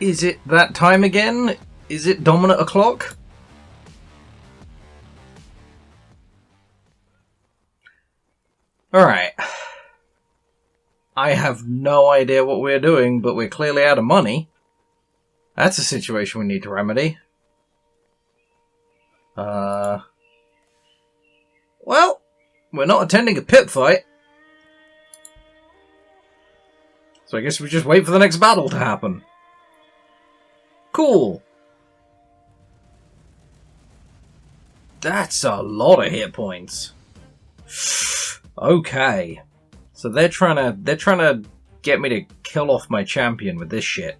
Is it that time again? Is it Domina o'clock? Alright. I have no idea what we're doing, but we're clearly out of money. That's a situation we need to remedy. Well, we're not attending a pit fight. So I guess we just wait for the next battle to happen. Cool. That's a lot of hit points. Okay. So they're trying to get me to kill off my champion with this shit.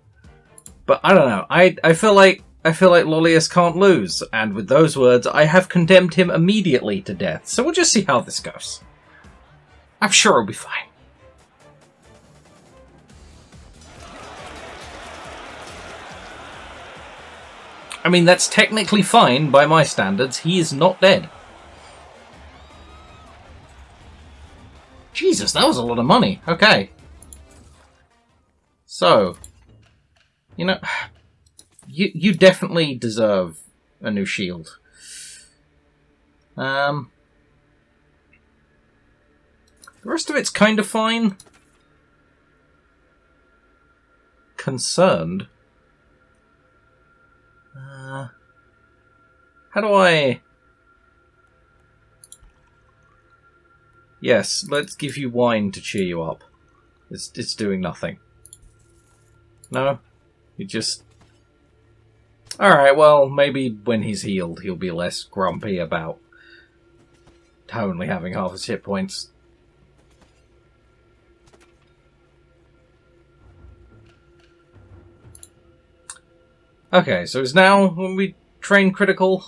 But I don't know. I feel like Lollius can't lose, and with those words, I have condemned him immediately to death. So we'll just see how this goes. I'm sure it'll be fine. I mean, that's technically fine by my standards. He is not dead. Jesus, that was a lot of money. Okay. So, you know, you definitely deserve a new shield. The rest of it's kind of fine. Concerned. How do I... Yes, let's give you wine to cheer you up. It's doing nothing. No? You just... Alright, well, maybe when he's healed, he'll be less grumpy about only having half his hit points. Okay, so it's now when we train critical.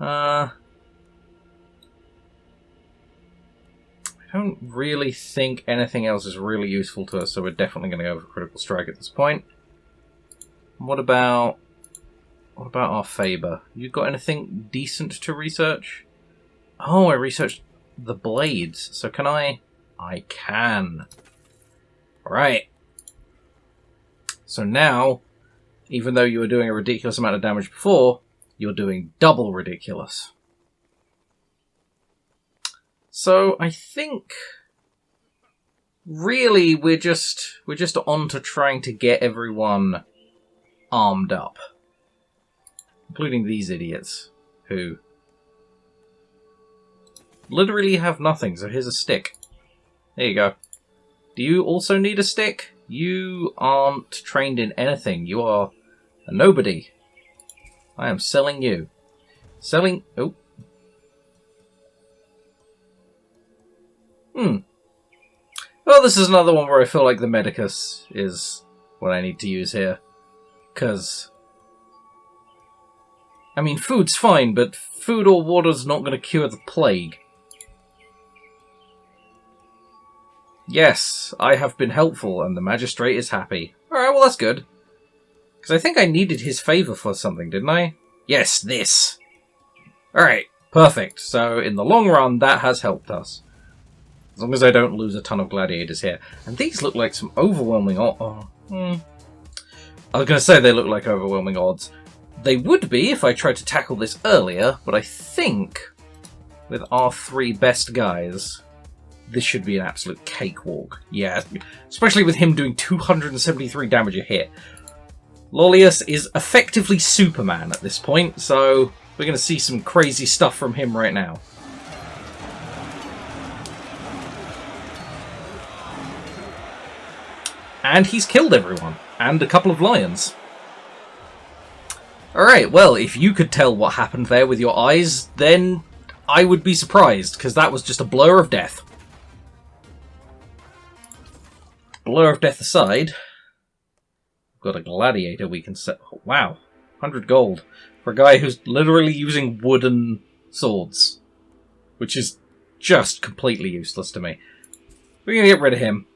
I don't really think anything else is really useful to us, so we're definitely going to go for critical strike at this point. What about our Faber? You got anything decent to research? Oh, I researched the blades. So can I? I can. Right. So now, even though you were doing a ridiculous amount of damage before, you're doing double ridiculous. So I think really we're just on to trying to get everyone armed up. Including these idiots who literally have nothing, so here's a stick. There you go. Do you also need a stick? You aren't trained in anything. You are a nobody. I am selling you. Selling... Oh. Well, this is another one where I feel like the Medicus is what I need to use here. Because... I mean, food's fine, but food or water's not going to cure the plague. Yes, I have been helpful, and the magistrate is happy. Alright, well that's good. Because I think I needed his favour for something, didn't I? Yes, this! Alright, perfect. So, in the long run, that has helped us. As long as I don't lose a ton of gladiators here. And these look like some overwhelming I was going to say they look like overwhelming odds. They would be if I tried to tackle this earlier, but I think with our three best guys, this should be an absolute cakewalk. Yeah, especially with him doing 273 damage a hit. Lollius is effectively Superman at this point, so we're going to see some crazy stuff from him right now. And he's killed everyone, and a couple of lions. Alright, well, if you could tell what happened there with your eyes, then I would be surprised, because that was just a blur of death. Blur of death aside, we've got a gladiator we can set... Oh, wow, 100 gold for a guy who's literally using wooden swords, which is just completely useless to me. We're going to get rid of him.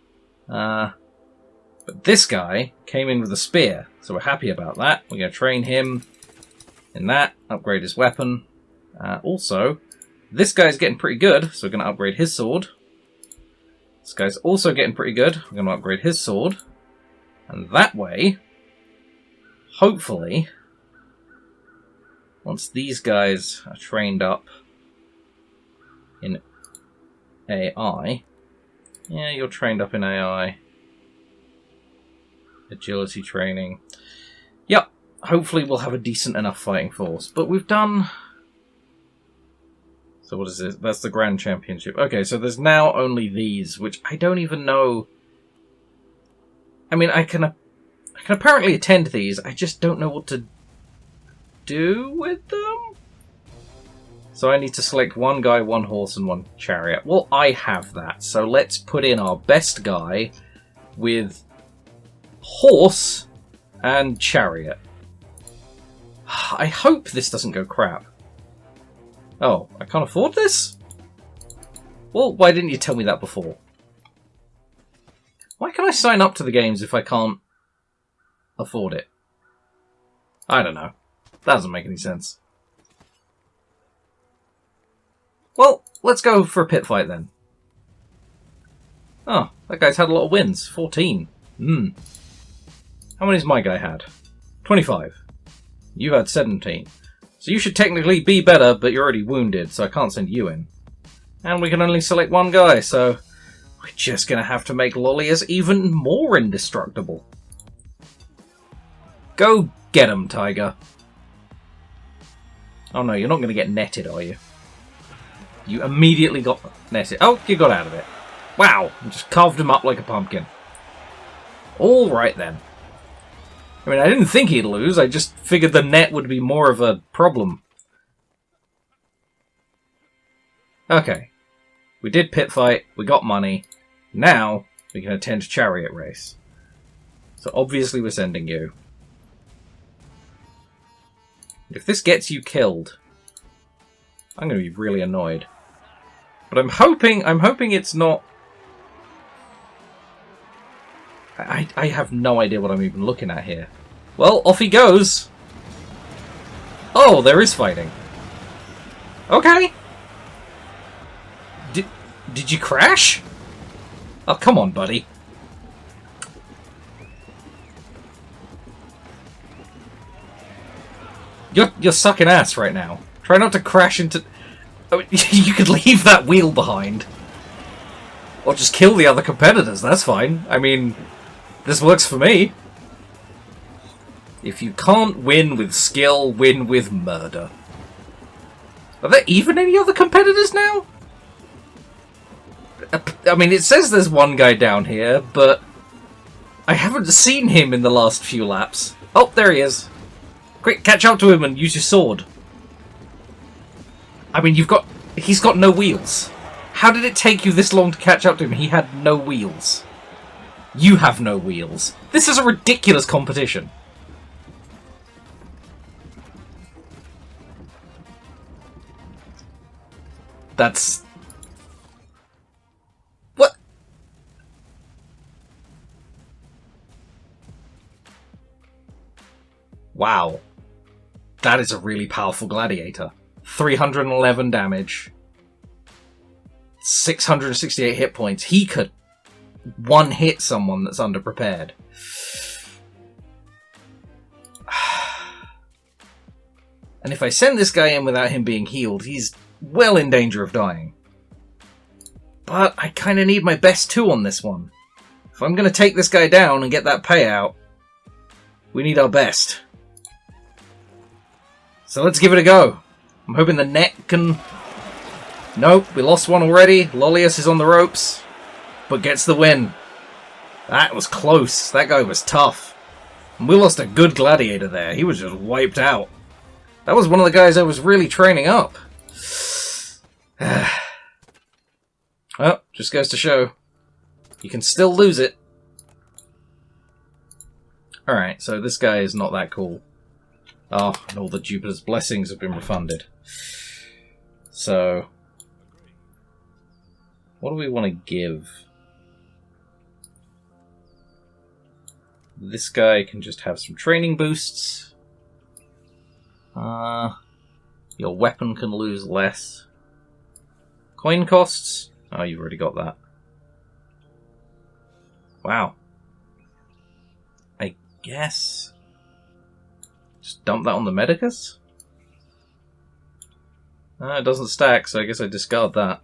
But this guy came in with a spear, so we're happy about that. We're going to train him in that, upgrade his weapon. Also, this guy's getting pretty good, so we're going to upgrade his sword. This guy's also getting pretty good. We're going to upgrade his sword. And that way, hopefully, once these guys are trained up in AI... Yeah, you're trained up in AI. Agility training. Yep, hopefully we'll have a decent enough fighting force. But we've done... So what is this? That's the Grand Championship. Okay, so there's now only these, which I don't even know... I mean, I can apparently attend these, I just don't know what to do with them? So I need to select one guy, one horse, and one chariot. Well, I have that, so let's put in our best guy with horse and chariot. I hope this doesn't go crap. Oh, I can't afford this? Well, why didn't you tell me that before? Why can I sign up to the games if I can't afford it? I don't know. That doesn't make any sense. Well, let's go for a pit fight then. Oh, that guy's had a lot of wins. 14. How many's my guy had? 25. You had 17. So you should technically be better, but you're already wounded, so I can't send you in. And we can only select one guy, so we're just going to have to make Lollius even more indestructible. Go get him, Tiger. Oh no, you're not going to get netted, are you? You immediately got netted. Oh, you got out of it. Wow, I just carved him up like a pumpkin. Alright then. I mean, I didn't think he'd lose, I just figured the net would be more of a problem. Okay. We did pit fight, we got money. Now, we can attend chariot race. So obviously we're sending you. If this gets you killed, I'm going to be really annoyed. But I'm hoping it's not... I have no idea what I'm even looking at here. Well, off he goes! Oh, there is fighting. Okay. Did you crash? Oh, come on, buddy. You're sucking ass right now. Try not to crash into... I mean, you could leave that wheel behind. Or just kill the other competitors, that's fine. I mean, this works for me. If you can't win with skill, win with murder. Are there even any other competitors now? I mean, it says there's one guy down here, but I haven't seen him in the last few laps. Oh, there he is. Quick, catch up to him and use your sword. I mean, he's got no wheels. How did it take you this long to catch up to him? He had no wheels. You have no wheels. This is a ridiculous competition. That's... What? Wow. That is a really powerful gladiator. 311 damage. 668 hit points. He could one-hit someone that's underprepared. And if I send this guy in without him being healed, he's well in danger of dying. But I kind of need my best two on this one. If I'm going to take this guy down and get that payout, we need our best. So let's give it a go. I'm hoping the net can... Nope, we lost one already. Lollius is on the ropes, but gets the win. That was close. That guy was tough. And we lost a good gladiator there. He was just wiped out. That was one of the guys I was really training up. Well, just goes to show. You can still lose it. Alright, so this guy is not that cool. Oh, and all the Jupiter's blessings have been refunded. So... what do we want to give? This guy can just have some training boosts. Your weapon can lose less. Coin costs? Oh, you've already got that. Wow. guess. Just dump that on the Medicus? It doesn't stack, so I guess I discard that.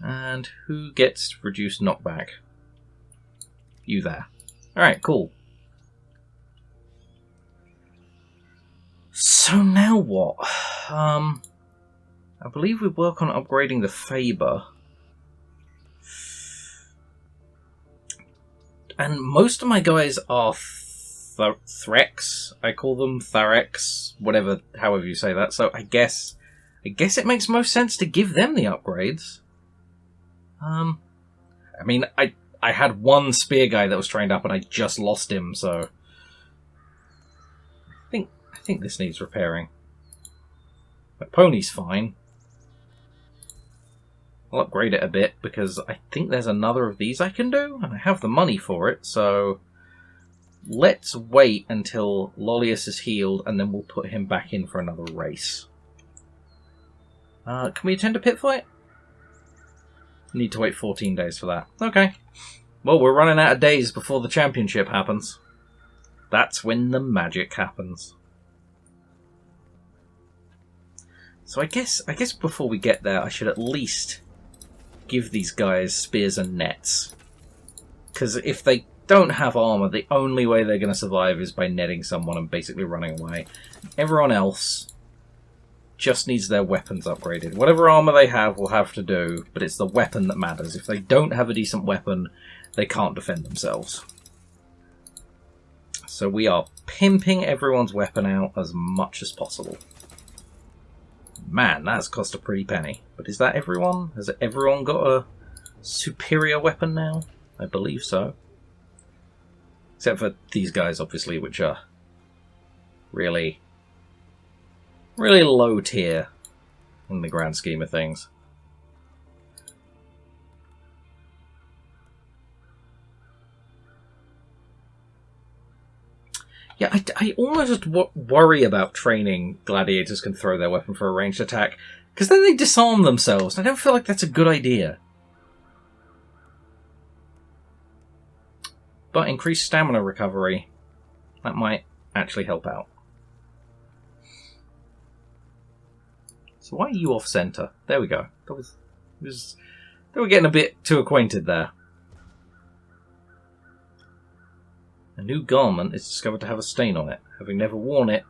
And who gets reduced knockback? You there. Alright, cool. So now what? I believe we work on upgrading the Faber. And most of my guys are Threx. I call them Tharex, whatever, however you say that. So I guess it makes most sense to give them the upgrades. I mean, I had one spear guy that was trained up and I just lost him, so I think this needs repairing. My pony's fine. I'll upgrade it a bit because I think there's another of these I can do, and I have the money for it, so let's wait until Lollius is healed and then we'll put him back in for another race. Can we attend a pit fight? Need to wait 14 days for that. Okay. Well, we're running out of days before the championship happens. That's when the magic happens. So I guess before we get there, I should at least give these guys spears and nets. Because if they don't have armor, the only way they're going to survive is by netting someone and basically running away. Everyone else just needs their weapons upgraded. Whatever armor they have will have to do, but it's the weapon that matters. If they don't have a decent weapon, they can't defend themselves. So we are pimping everyone's weapon out as much as possible. Man, that's cost a pretty penny. But is that everyone? Has everyone got a superior weapon now? I believe so. Except for these guys, obviously, which are really low tier in the grand scheme of things. Yeah, I almost worry about training gladiators can throw their weapon for a ranged attack, because then they disarm themselves. I don't feel like that's a good idea. But increased stamina recovery, that might actually help out. So why are you off center? There we go. They were getting a bit too acquainted there. A new garment is discovered to have a stain on it. Having never worn it,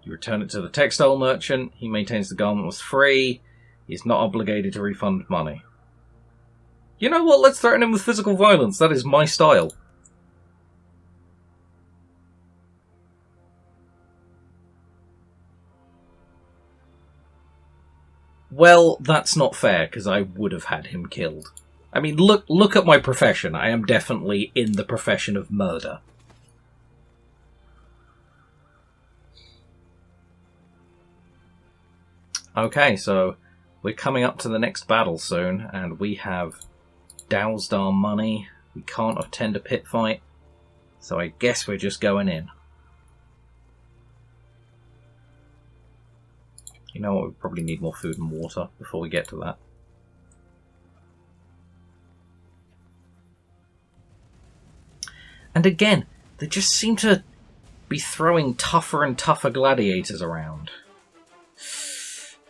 you return it to the textile merchant. He maintains the garment was free. He is not obligated to refund money. You know what? Let's threaten him with physical violence. That is my style. Well, that's not fair, because I would have had him killed. I mean, look at my profession. I am definitely in the profession of murder. Okay, so we're coming up to the next battle soon, and we have doused our money. We can't attend a pit fight, so I guess we're just going in. You know what, we probably need more food and water before we get to that. And again, they just seem to be throwing tougher and tougher gladiators around.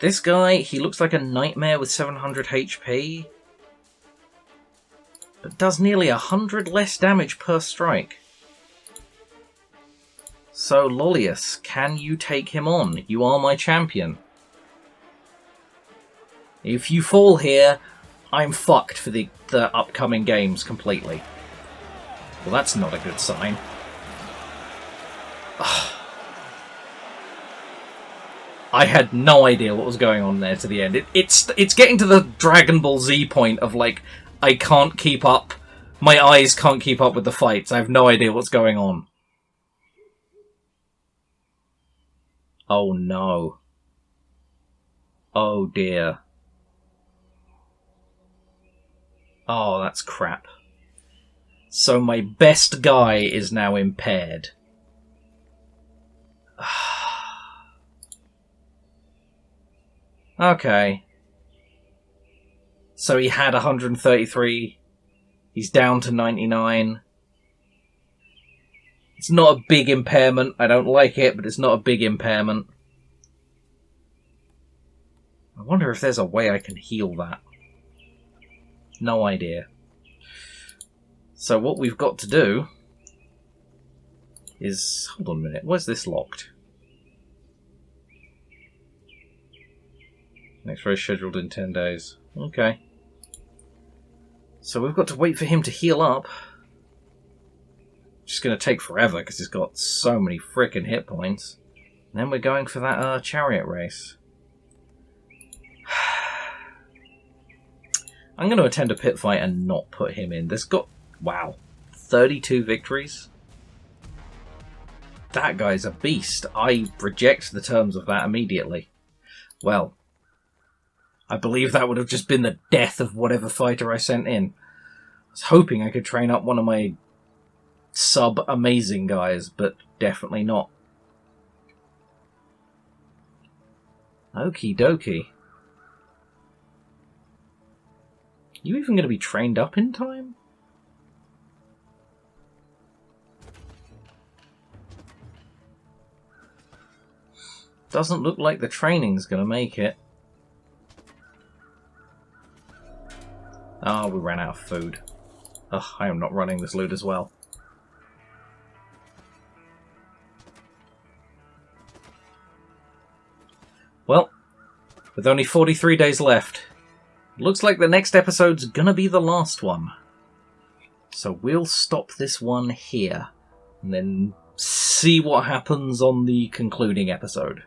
This guy, he looks like a nightmare with 700 HP, but does nearly 100 less damage per strike. So, Lollius, can you take him on? You are my champion. If you fall here, I'm fucked for the upcoming games completely. Well, that's not a good sign. I had no idea what was going on there to the end. It's getting to the Dragon Ball Z point of, like, I can't keep up. My eyes can't keep up with the fights. I have no idea what's going on. Oh no. Oh dear. Oh, that's crap. So my best guy is now impaired. Okay. So he had 133. He's down to 99. It's not a big impairment. I don't like it, but it's not a big impairment. I wonder if there's a way I can heal that. No idea. So what we've got to do is... Hold on a minute. Where's this locked? Next race scheduled in 10 days. Okay. So we've got to wait for him to heal up. It's just going to take forever because he's got so many frickin' hit points. And then we're going for that chariot race. I'm going to attend a pit fight and not put him in. There's got... Wow. 32 victories? That guy's a beast. I reject the terms of that immediately. Well, I believe that would have just been the death of whatever fighter I sent in. I was hoping I could train up one of my sub-amazing guys, but definitely not. Okie dokie. You even going to be trained up in time? Doesn't look like the training's going to make it. Ah, we ran out of food. Ugh, I am not running this loot as well. Well, with only 43 days left, looks like the next episode's gonna be the last one. So we'll stop this one here, and then see what happens on the concluding episode.